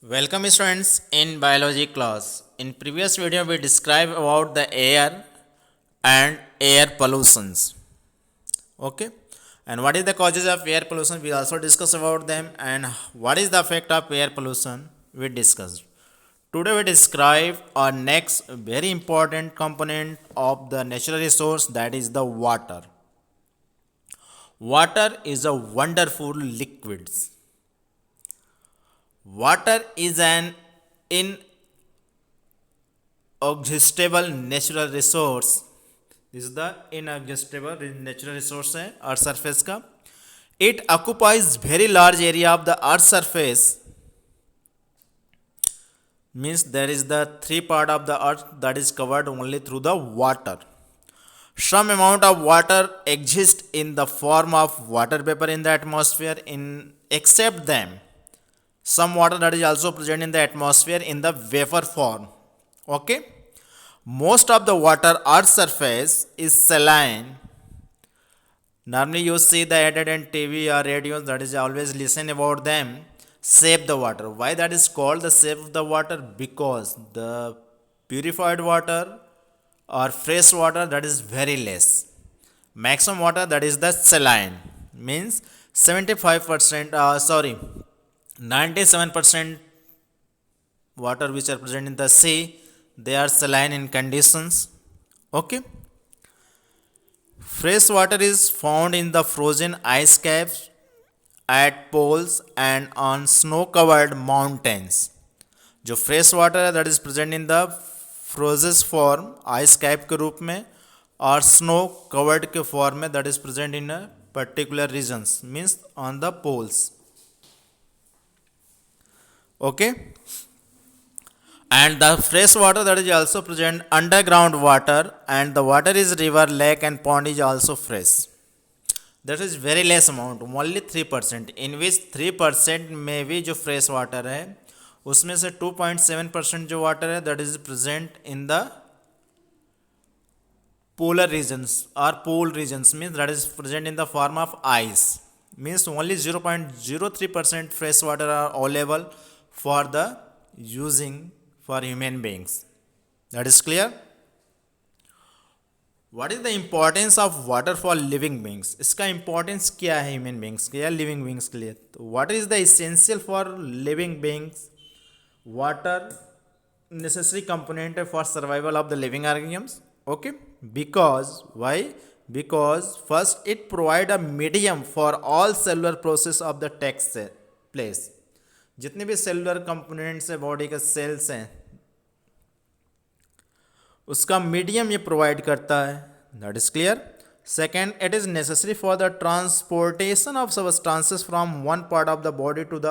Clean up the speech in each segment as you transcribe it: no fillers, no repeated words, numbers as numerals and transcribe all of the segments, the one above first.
Welcome students in biology class. In previous video we described about the air and air pollutions. Okay. And what is the causes of air pollution? We also discuss about them and what is the effect of air pollution we discussed. Today we describe our next very important component of the natural resource, that is the water. Water is a wonderful liquid. Water is an inexhaustible natural resource. This is the inexhaustible natural resource है earth surface का. It occupies very large area of the earth surface. Means there is the three part of the earth that is covered only through the water. Some amount of water exists in the form of water vapor in the atmosphere. In except them, some water that is also present in the atmosphere in the vapor form. Okay. Most of the water earth surface is saline. Normally you see the added in TV or radio, that is always listen about them. Save the water. Why that is called the save the water? Because the purified water or fresh water that is very less. Maximum water that is the saline. Means 75% 97% water which are present in the sea, they are saline in conditions. Okay. Fresh water is found in the frozen ice caps at poles and on snow covered mountains. जो fresh water है that is present in the frozen form ice cap के रूप में और snow covered के form में that is present in a particular regions means on the poles. Okay. And the fresh water that is also present underground water, and the water is river, lake and pond is also fresh. That is very less amount, only 3%, in which 3% में भी जो fresh water है उसमें से 2.7% जो water है that is present in the polar regions or pole regions, means that is present in the form of ice. Means only 0.03% fresh water are available for the using for human beings. That is clear. What is the importance of water for living beings? इसका importance क्या है human beings के या living beings के लिए? तो water is the essential for living beings. Water necessary component for survival of the living organisms. Okay. Because why? Because first it provide a medium for all cellular process of the text place. जितने भी cellular components है body के cells हैं उसका medium ये provide करता है. That is clear. Second, it is necessary for the transportation of substances from one part of the body to the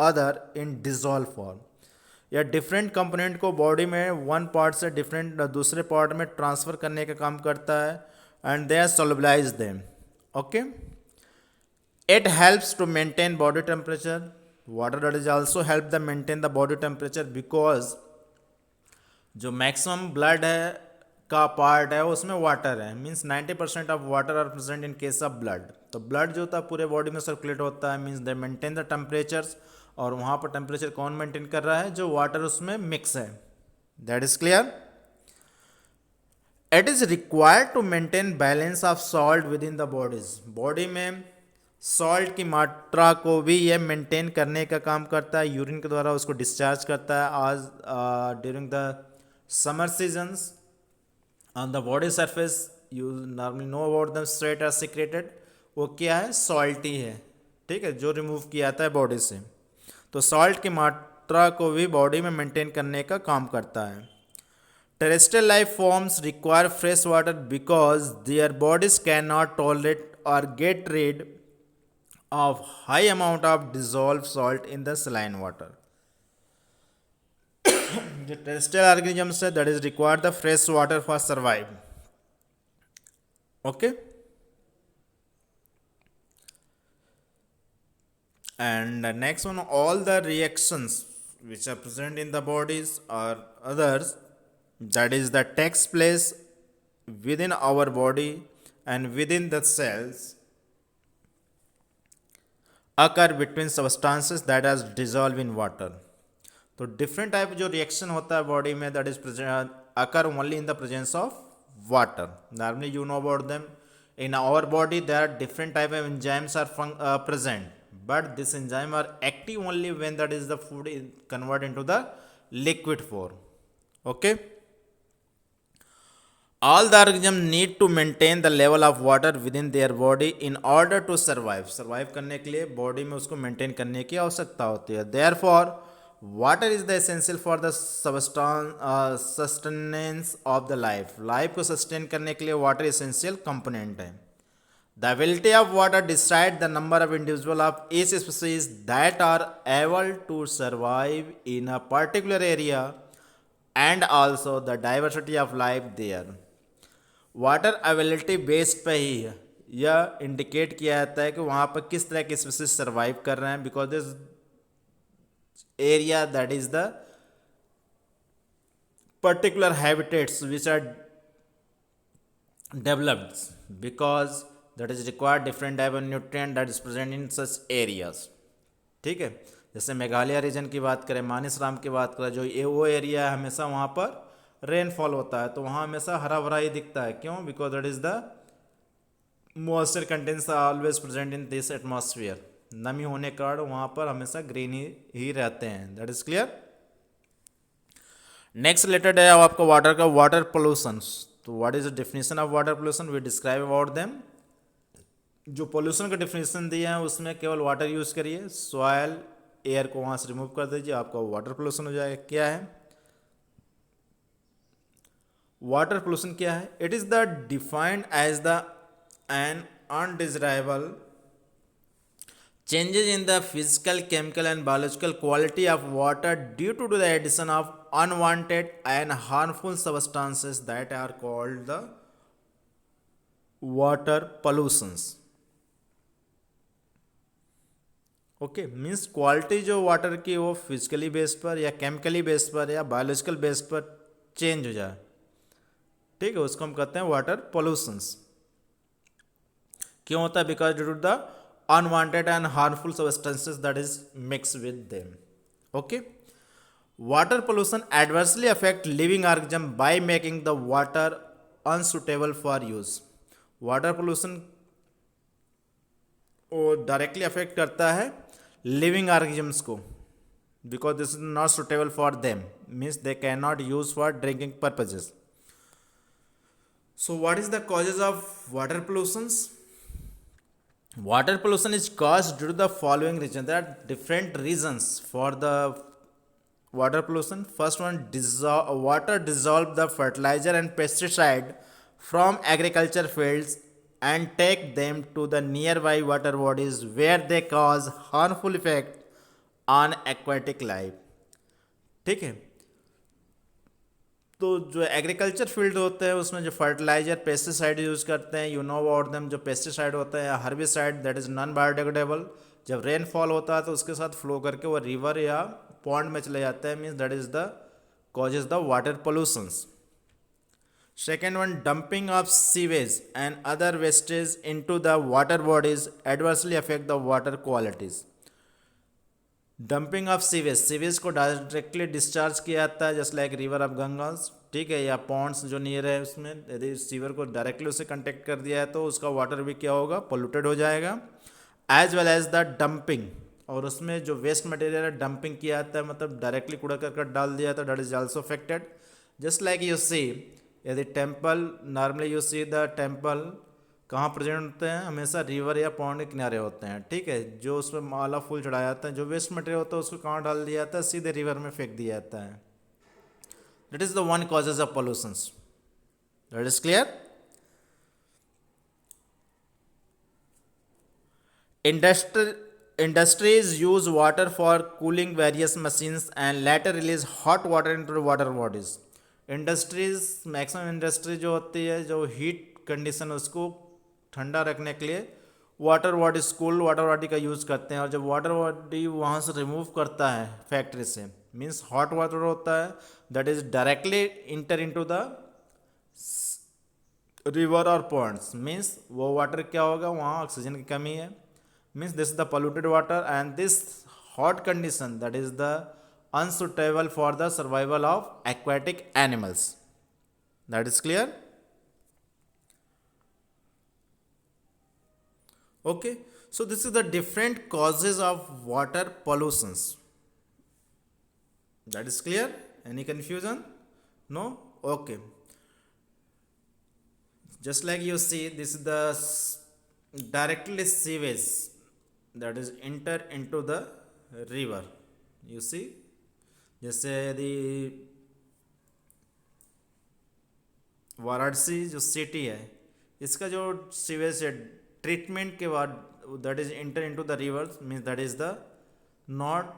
other in dissolve form. या डिफरेंट कंपोनेंट को body में one part से different दूसरे part में transfer करने का काम करता है and they are solubilize them. Okay. It helps to maintain body temperature. Water that is also help the maintain the body temperature because जो मैक्सिमम ब्लड है का पार्ट है उसमें वाटर है. Means 90% of water are present in case of blood. तो blood जो होता है पूरे बॉडी में सर्कुलेट होता है. Means they maintain the temperatures. और वहाँ पर टेम्परेचर कौन मेंटेन कर रहा है? जो वाटर उसमें मिक्स है. That is clear. It is required to maintain balance of salt with in the bodies. Body में सॉल्ट की मात्रा को भी ये मेंटेन करने का काम करता है. यूरिन के द्वारा उसको डिस्चार्ज करता है. आज during the summer seasons on the body surface you normally know about the sweat are secreted. वो क्या है? सॉल्टी है. ठीक है. जो रिमूव किया जाता है बॉडी से. तो सॉल्ट की मात्रा को भी बॉडी में मेंटेन करने का काम करता है. Terrestrial life forms require fresh water because their bodies can not tolerate और get rid of high amount of dissolved salt in the saline water. जो terrestrial organisms है that is require the fresh water for survive. Okay. And the next one, all the reactions which are present in the bodies or others that is that takes place within our body and within the cells occur between substances that are dissolved in water. तो different type जो reaction होता है body में that is occur only in the presence of water. Normally you know about them. In our body there are different type of enzymes are present, but this enzyme are active only when that is the food is converted into the liquid form. Okay, all the organisms need to maintain the level of water within their body in order to survive करने के लिए body में उसको maintain करने की आवश्यकता होती है. Therefore water is the essential for the sustenance of the life को सस्टेन करने के लिए वाटर एसेंशियल कंपोनेंट है. The ability of water decide the number of individual of each species that are able to survive in a particular area and also the diversity of life there. Water availability based पे ही यह indicate किया जाता है कि वहाँ पर किस तरह के स्पीसीज सर्वाइव कर रहे हैं, because this area that is the particular habitats which are developed because that is required different type of nutrient that is present in such areas. ठीक है, जैसे मेघालय रीजन की बात करें, मानिसराम की बात करें, जो ये वो एरिया है हमेशा वहाँ पर रेनफॉल होता है तो वहाँ हमेशा हरा भरा ही दिखता है. क्यों? Because that is the moisture contents are always present in this atmosphere. नमी होने के कारण वहाँ पर हमेशा ग्रीन ही रहते हैं. That is clear. Next related है आपका वाटर का वाटर पोल्यूशन. तो what is the definition of water pollution? We describe about them. जो पोल्यूशन का डेफिनेशन दिए हैं उसमें केवल वाटर यूज करिए, सॉयल एयर को वहाँ से रिमूव कर दीजिए, आपका वाटर पोल्यूशन हो जाएगा. क्या है वाटर पोल्यूशन? क्या है? It is the defined as the an undesirable changes in the physical, chemical and biological quality of water due to the addition of unwanted and harmful substances that are called the water pollutions. Okay, means quality जो water की वो physically based पर या chemically based पर या biological based पर change हो जाए. ठीक है, उसको हम कहते हैं वाटर पोल्यूशंस. क्यों होता है? Because due to the unwanted and harmful substances that is mixed with them. Okay, water pollution adversely affect living organism by making the water unsuitable for use. water pollution वो directly affect करता है living organisms को, because this is not suitable for them, means they can not use for drinking purposes. So what is the causes of water pollutions? Water pollution is caused due to the following reasons. There are different reasons for the water pollution. First one, water dissolve the fertilizer and pesticide from agriculture fields and take them to the nearby water bodies where they cause harmful effect on aquatic life. ठीक है, तो जो agriculture field होते हैं उसमें जो fertiliser pesticide use करते हैं, यू नो अबाउट देम. जो पेस्टिसाइड होता है herbicide that is non biodegradable, जब रेनफॉल होता है तो उसके साथ फ्लो करके वो रिवर या पॉन्ड में चले जाते हैं, means that is the causes the water pollutions. Second one, dumping of sewage and other wastage into the water bodies adversely affect the water qualities. Dumping of sewage को directly discharge किया जाता है just like river of Gangas. ठीक है, या Pond's जो near है उसमें यदि सीवर को डायरेक्टली उससे कंटेक्ट कर दिया है तो उसका वाटर भी क्या होगा? पोल्यूटेड हो जाएगा. As well as the dumping, और उसमें जो वेस्ट मटेरियल है डंपिंग किया जाता है, मतलब डायरेक्टली कूड़ा करकट डाल दिया जाता है, that is also affected. Just like you see यदि temple, normally you see the temple कहाँ प्रेजेंट होते हैं? हमेशा रिवर या पॉन्ड के किनारे होते हैं. ठीक है, जो उसमें माला फूल चढ़ाया जाता है, जो वेस्ट मटेरियल होता है उसको कहाँ डाल दिया जाता है? सीधे रिवर में फेंक दिया जाता है. That is the one causes of pollutions. That is clear. Industries use water for cooling various machines and later release hot water into the water bodies. Industries, maximum industry जो होती है, जो हीट कंडीशन उसको ठंडा रखने के लिए water body, cool water body का यूज़ करते हैं. और जब वाटर बॉडी वहाँ से रिमूव करता है फैक्ट्री से, मीन्स हॉट वाटर होता है that is directly enter into the river और पॉन्ड्स, मीन्स वो वाटर क्या होगा? वहाँ ऑक्सीजन की कमी है, means this is the polluted water and this hot condition that is the unsuitable for the survival of aquatic animals. That is clear? Okay, so this is the different causes of water pollutions. That is clear? Any confusion? No? Okay. Just like you see, this is the directly sewage that is enter into the river. You see, जैसे यदि वाराणसी जो city है, इसका जो sewage है treatment के बाद that is inter into the river, means that is the not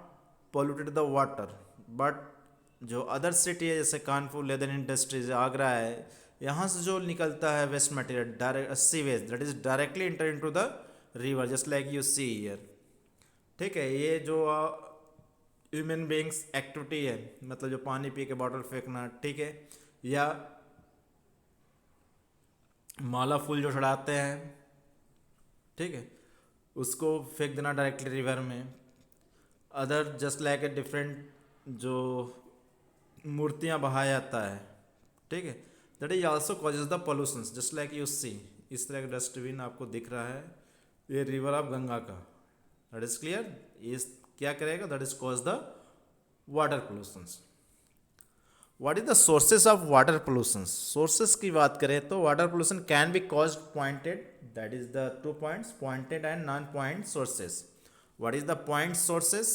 polluted the water. But जो अदर सिटी है जैसे कानपुर लेदर इंडस्ट्रीज, आगरा है, यहाँ से जो निकलता है waste material direct sewage that is directly enter into the river, just like you see here. ठीक है, ये जो ह्यूमन बींग्स एक्टिविटी है, मतलब जो पानी पी के बॉटल फेंकना, ठीक है, या माला फूल जो चढ़ाते हैं, ठीक है, उसको फेंक देना डायरेक्टली रिवर में. Other just like a different जो मूर्तियाँ बहाया जाता है, ठीक है, that is also causes the pollutions. Just like you see, इस तरह का डस्टबिन आपको दिख रहा है, ये रिवर ऑफ गंगा का. That is clear? ये क्या करेगा? That is cause the water pollutions. What is the sources of water pollution? Sources की बात करें तो water pollution can be caused pointed, that is the 2 points, pointed and non point sources. What is the point sources?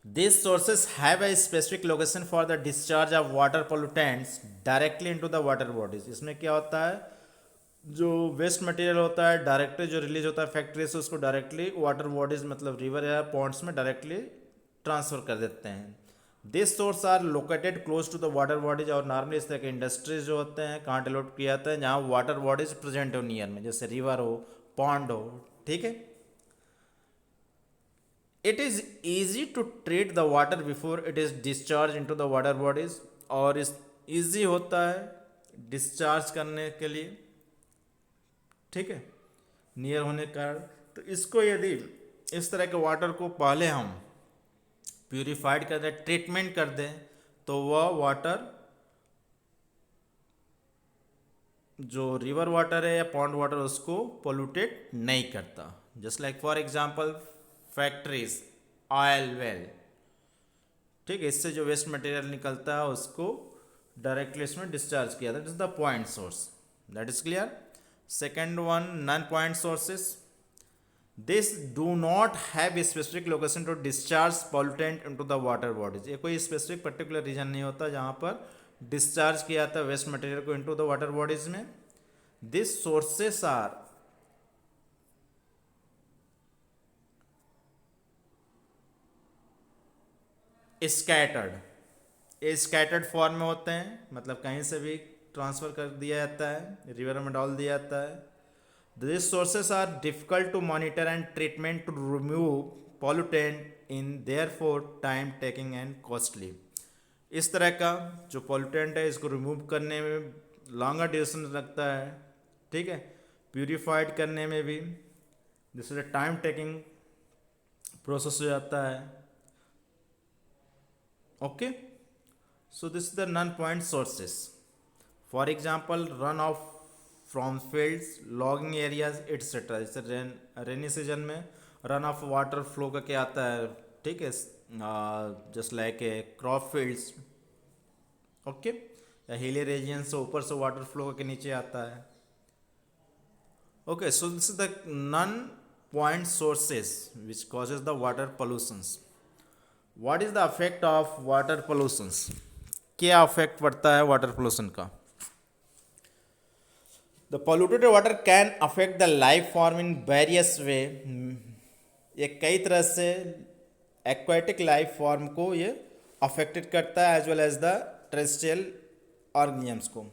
These sources have a specific location for the discharge of water pollutants directly into the water bodies. इसमें क्या होता है, जो waste material होता है directly जो release होता है फैक्ट्री से, उसको डायरेक्टली वाटर बॉडीज मतलब रिवर या पॉन्ड्स में डायरेक्टली ट्रांसफर कर देते हैं. This source are located close to the water bodies. और नॉर्मली इस तरह के इंडस्ट्रीज जो होते हैं कहाँ डेवलप किया जाता है, जहाँ वाटर बॉडीज प्रेजेंट हो नियर में, जैसे रिवर हो, पॉन्ड हो, ठीक है. It is easy to treat the water before it is discharged into the water bodies. और इस ईजी होता है डिस्चार्ज करने के लिए, ठीक है, नियर होने का. तो इसको यदि इस तरह के वाटर को पहले हम प्यूरिफाइड कर दें, ट्रीटमेंट कर दें, तो वह वाटर जो रिवर वाटर है या पॉन्ड वाटर उसको पोल्यूटेड नहीं करता. Just like for example factories, oil well, ठीक है, इससे जो वेस्ट मटेरियल निकलता है उसको डायरेक्टली इसमें डिस्चार्ज किया. That is the point source. That is clear? Second one, non point sources. This do not have specific location to discharge pollutant into the water bodies. ये कोई स्पेसिफिक पर्टिकुलर रीजन नहीं होता जहाँ पर discharge किया जाता है वेस्ट मटेरियल को इनटू द वाटर बॉडीज में. This sources are scattered. ये स्कैटर्ड फॉर्म में होते हैं, मतलब कहीं से भी ट्रांसफ़र कर दिया जाता है, रिवर में डाल दिया जाता है. This sources are difficult to monitor and treatment to remove pollutant in therefore time taking and costly. इस तरह का जो पॉल्यूटेंट है इसको रिमूव करने में लॉन्गर ड्यूरेशन लगता है, ठीक है, प्यूरिफाइड करने में भी this is a time taking process हो जाता है. Okay, so this is the non-point sources. For example, runoff from fields, logging areas, etc. जैसे रेनी सीजन में रन ऑफ वाटर फ्लो का क्या आता है, ठीक है, जस्ट लाइक ए क्रॉप फील्ड्स, ओके, या हिली रीजन से ऊपर से वाटर फ्लो के नीचे आता है. Okay, so this is the non point sources which causes the water pollutions. What is the affect of water pollutions? क्या अफेक्ट पड़ता है वाटर पोल्यूशन का? The polluted water can affect the life form in various वे. ये कई तरह से aquatic life form को ये अफेक्टेड करता है, as well as the terrestrial organisms को.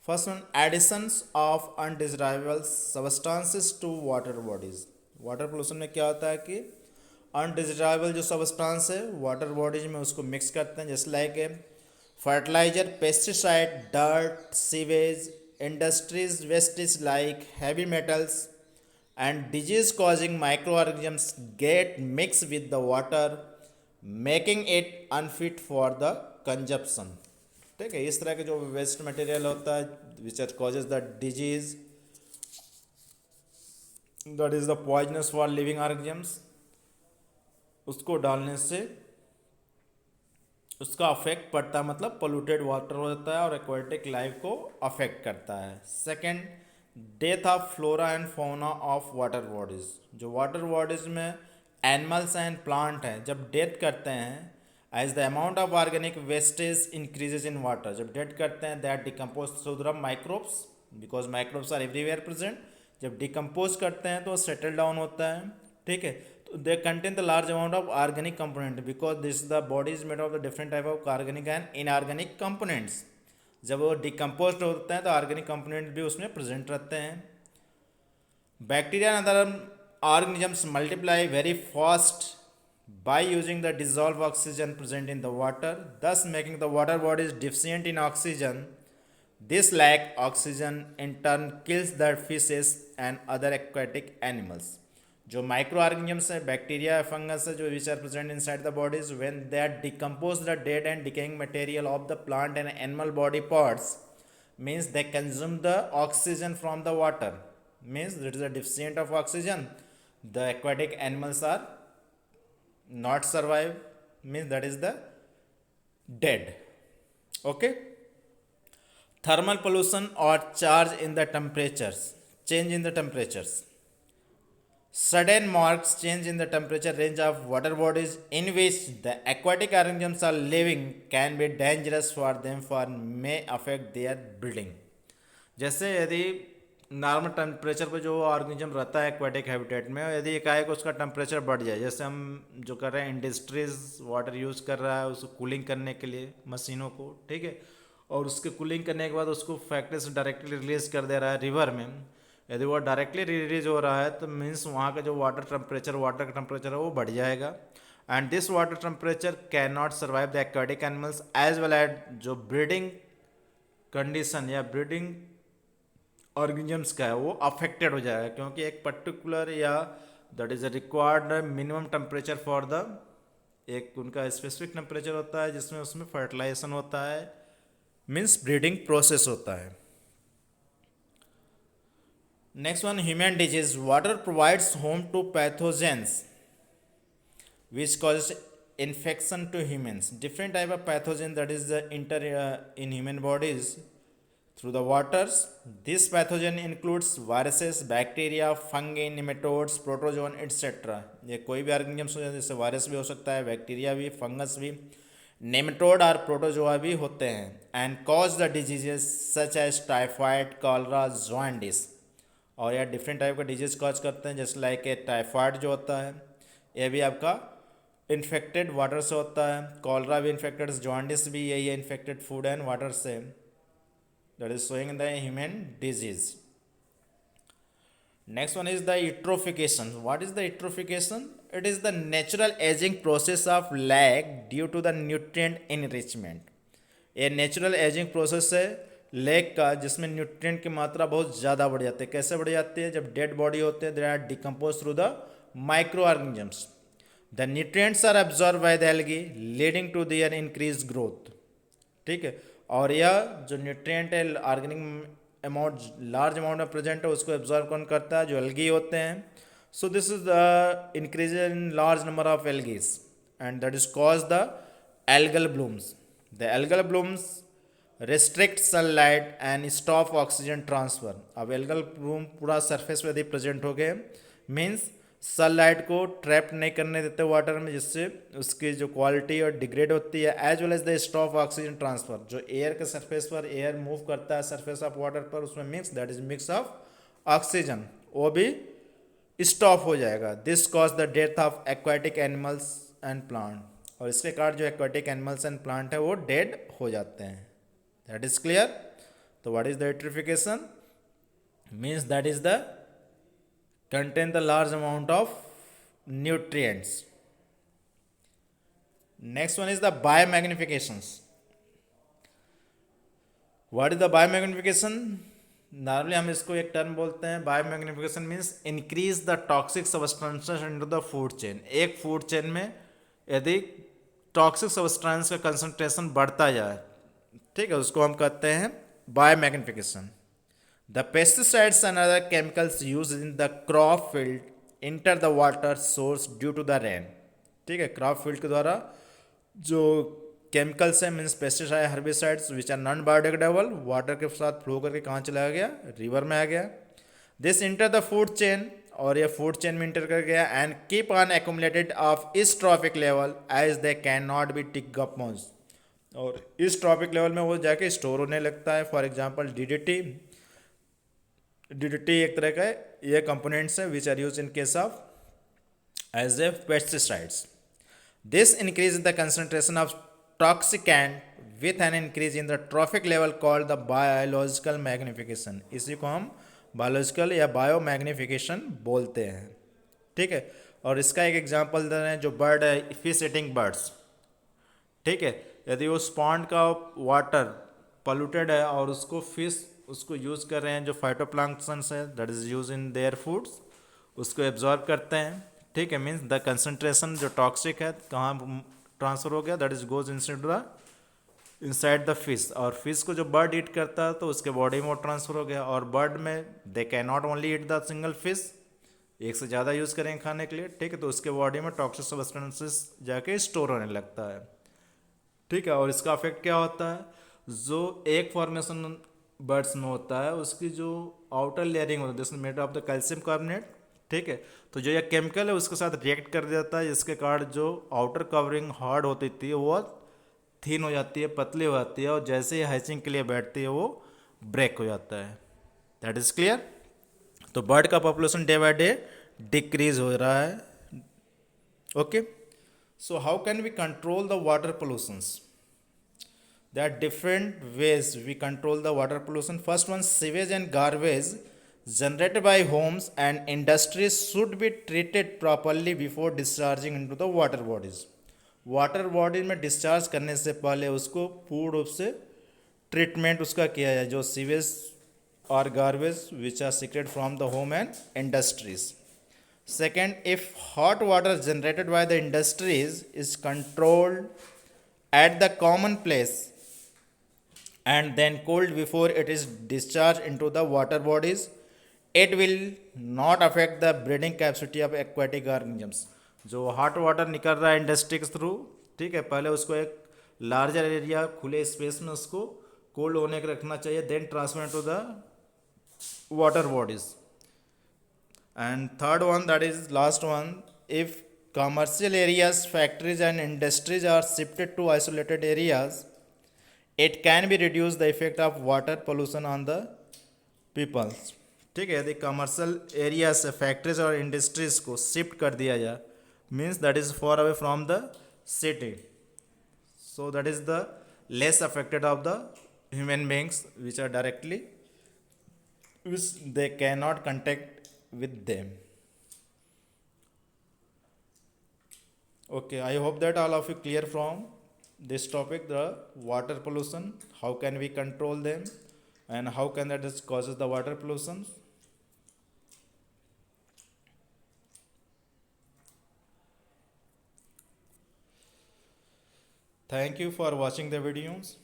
First one, additions of undesirable substances to water bodies. Water pollution में क्या होता है कि अनडिजायरेबल जो सब्सटेंस है वाटर बॉडीज में उसको मिक्स करते हैं, जैसे like fertiliser, pesticide, dirt, sewage, industries wastage like heavy metals and disease causing microorganisms get mixed with the water, making it unfit for the consumption. ठीक है, इस तरह के जो वेस्ट मटेरियल होता है which are causes the disease, that is the poisonous for living organisms, उसको डालने से उसका अफेक्ट पड़ता है, मतलब पोल्यूटेड वाटर होता है और एक्वाटिक लाइफ को अफेक्ट करता है. Second, death of flora and fauna of water bodies. जो वाटर बॉडीज में एनिमल्स एंड प्लांट हैं जब डेथ करते हैं, as the amount of organic wastage increases in water, जब डेथ करते हैं that decompose through the microbes, because microbes are everywhere present. जब डिकम्पोज करते हैं तो सेटल डाउन होता है. ठीक है, they contain the large amount of organic component because this the body is made of the different type of organic and inorganic components. जब वो डिकम्पोज होते हैं तो ऑर्गेनिक कंपोनेंट भी उसमें प्रेजेंट रहते हैं. Bacteria and other organisms multiply very fast by using the dissolved oxygen present in the water, thus making the water bodies deficient in oxygen. This lack oxygen in turn kills the fishes and other aquatic animals. जो microorganisms है, bacteria fungus है, जो which are present inside the bodies, when they are decompose the dead and decaying material of the plant and animal body parts, means they consume the oxygen from the water, means it is a deficient of oxygen, the aquatic animals are not survive, means that is the dead. Okay, thermal pollution or charge in the temperatures, change in the temperatures. Sudden marked change in the temperature range of water bodies in which the aquatic organisms are living can be dangerous for them, for may affect their breeding. जैसे यदि normal temperature पर जो organism रहता है aquatic habitat में, यदि एकाएक उसका टेम्परेचर बढ़ जाए, जैसे हम जो कर रहे हैं इंडस्ट्रीज वाटर यूज़ कर रहा है उसको कूलिंग करने के लिए मशीनों को, ठीक है, और उसके कूलिंग करने के बाद उसको फैक्ट्री से डायरेक्टली रिलीज कर दे रहा है रिवर में, यदि वो डायरेक्टली रिलीज हो रहा है तो मीन्स वहाँ का जो वाटर का टेम्परेचर है वो बढ़ जाएगा. And this water temperature can not survive the aquatic animals as well as जो ब्रीडिंग कंडीशन या ब्रीडिंग ऑर्गेनिजम्स का है वो अफेक्टेड हो जाएगा, क्योंकि एक पर्टिकुलर या that is a required minimum temperature for the, एक उनका स्पेसिफिक टेम्परेचर होता है जिसमें उसमें फर्टिलाइजेशन होता है, मीन्स ब्रीडिंग प्रोसेस होता है. Next one, human disease. Water provides home to pathogens which cause infection to humans. Different type of pathogen that is the enter in human bodies through the waters. This pathogen includes viruses, bacteria, fungi, nematodes, protozoan, etc. ये कोई भी organisms हो, जैसे virus भी हो सकता है, bacteria भी, फंगस भी, नेमेटोड और प्रोटोजोआ भी होते हैं. And cause the diseases such as typhoid, cholera, jaundice. और यह डिफरेंट टाइप का डिजीज कॉज करते हैं, जैसे लाइक ए टाइफाइड जो होता है यह भी आपका इन्फेक्टेड वाटर से होता है, कॉलरा भी इन्फेक्टेड, जॉन्डिस भी यही है इन्फेक्टेड फूड एंड वाटर से, that is showing the human disease. Next one is the eutrophication. What is the eutrophication? It is the natural aging process of lag due to the nutrient enrichment. ये natural ageing process है leg का, जिसमें nutrient की मात्रा बहुत ज़्यादा बढ़ जाती है. कैसे बढ़ जाती है? जब डेड बॉडी होते हैं they are decompose through the microorganisms. The nutrients are absorb by the algae leading to their increase growth. ठीक है, और यह जो न्यूट्रिएंट है ऑर्गेनिक अमाउंट लार्ज अमाउंट में प्रेजेंट है उसको एब्जॉर्ब कौन करता है? जो एल्गी होते हैं. So this is the increase in large number of algaes and that is cause the algal blooms. The algal blooms restrict sunlight and stop oxygen transfer. अब एल्गल ब्लूम पूरा सरफेस पे यदि प्रेजेंट हो गए means sunlight को trap नहीं करने देते वाटर में, जिससे उसकी जो क्वालिटी और डिग्रेड होती है, as well as the stop oxygen transfer. जो एयर के सरफेस पर एयर मूव करता है सरफेस ऑफ वाटर पर, उसमें mix that is mix of oxygen, वो भी स्टॉप हो जाएगा. This cause the death of aquatic animals and plant. और इसके कारण जो एक्वाटिक एनिमल्स एंड प्लांट है वो डेड हो जाते हैं. That is clear. तो what is the eutrophication? Means that is the contain the large amount of nutrients. Next one is the biomagnifications. What is the biomagnification? Normally हम इसको एक term बोलते हैं, biomagnification means increase the toxic substances into the food chain. एक food chain में यदि toxic substance का concentration बढ़ता जाए, ठीक है, उसको हम कहते हैं biomagnification. The pesticides and other chemicals use in the crop field enter the water source due to the rain. ठीक है, क्रॉप फील्ड के द्वारा जो केमिकल्स हैं means pesticide herbicides which are non biodegradable, water के साथ फ्लो करके कहाँ चला गया, रिवर में आ गया। This enter the food chain, और ये फूड चेन में इंटर कर गया, and keep on accumulated of इस trophic level as they can not be tick up मोन्स, और इस ट्रॉपिक लेवल में वो जाके स्टोर होने लगता है। फॉर एग्जाम्पल डीडीटी, डीडीटी एक तरह का ये कंपोनेंट्स है which are use in case of as a pesticides. This increases the concentration of toxicant with an increase in the trophic level called the biological magnification। इसी को हम biological या bio magnification बोलते हैं। ठीक है, और इसका एक एग्जांपल दे रहे हैं, जो बर्ड है फिश ईटिंग बर्ड्स। ठीक है, यदि उस पॉन्ड का वाटर पोल्यूटेड है और उसको फिश उसको यूज़ कर रहे हैं, जो फाइटोप्लैंक्टन्स है that is use in their foods, उसको एब्जॉर्ब करते हैं। ठीक है, मीन्स द कंसंट्रेशन जो टॉक्सिक है कहाँ ट्रांसफर हो गया, that is goes inside the fish, और फिश को जो बर्ड ईट करता है तो उसके बॉडी में वो ट्रांसफर हो गया। और बर्ड में दे can not only eat the single fish, एक से ज़्यादा यूज़ करेंगे खाने के लिए। ठीक है, तो उसके बॉडी में टॉक्सिक सब्सटेंसेस जाके स्टोर होने लगता है। ठीक है, और इसका इफेक्ट क्या होता है, जो एक फॉर्मेशन बर्ड्स में होता है उसकी जो आउटर लेयरिंग होती है this made of the calcium carbonate. ठीक है, तो जो ये केमिकल है उसके साथ रिएक्ट कर देता है, जिसके कारण जो आउटर कवरिंग हार्ड होती थी वो थिन हो जाती है, पतली हो जाती है, और जैसे ही हैचिंग के लिए बैठती है वो ब्रेक हो जाता है। That is clear. तो बर्ड का population day by day decrease हो रहा है। Okay, so how can we control the water pollutions? There are different ways we control the water pollution. First one, sewage and garbage generated by homes and industries should be treated properly before discharging into the water bodies. Water body में discharge करने से पहले उसको पूर्ण रूप से treatment उसका किया जाए, जो सीवेज और garbage which are secret from the home and industries. Second, if hot water generated by the industries is controlled at the common place and then cooled before it is discharged into the water bodies, it will not affect the breeding capacity of aquatic organisms। जो hot water निकल रहा है industry के through, ठीक है, पहले उसको एक लार्जर एरिया खुले स्पेस में उसको कोल्ड होने के रखना चाहिए, then transfer to the water bodies. And third one, that is last one, if commercial areas, factories and industries are shifted to isolated areas, it can be reduce the effect of water pollution on the people। ठीक है, यदि commercial area से factories और industries को shift कर दिया जाए, means that is far away from the city, so that is the less affected of the human beings which are directly which they can not contact with them। Okay, I hope that all of you clear from this topic, the water pollution, how can we control them and how can that just causes the water pollution। Thank you for watching the videos।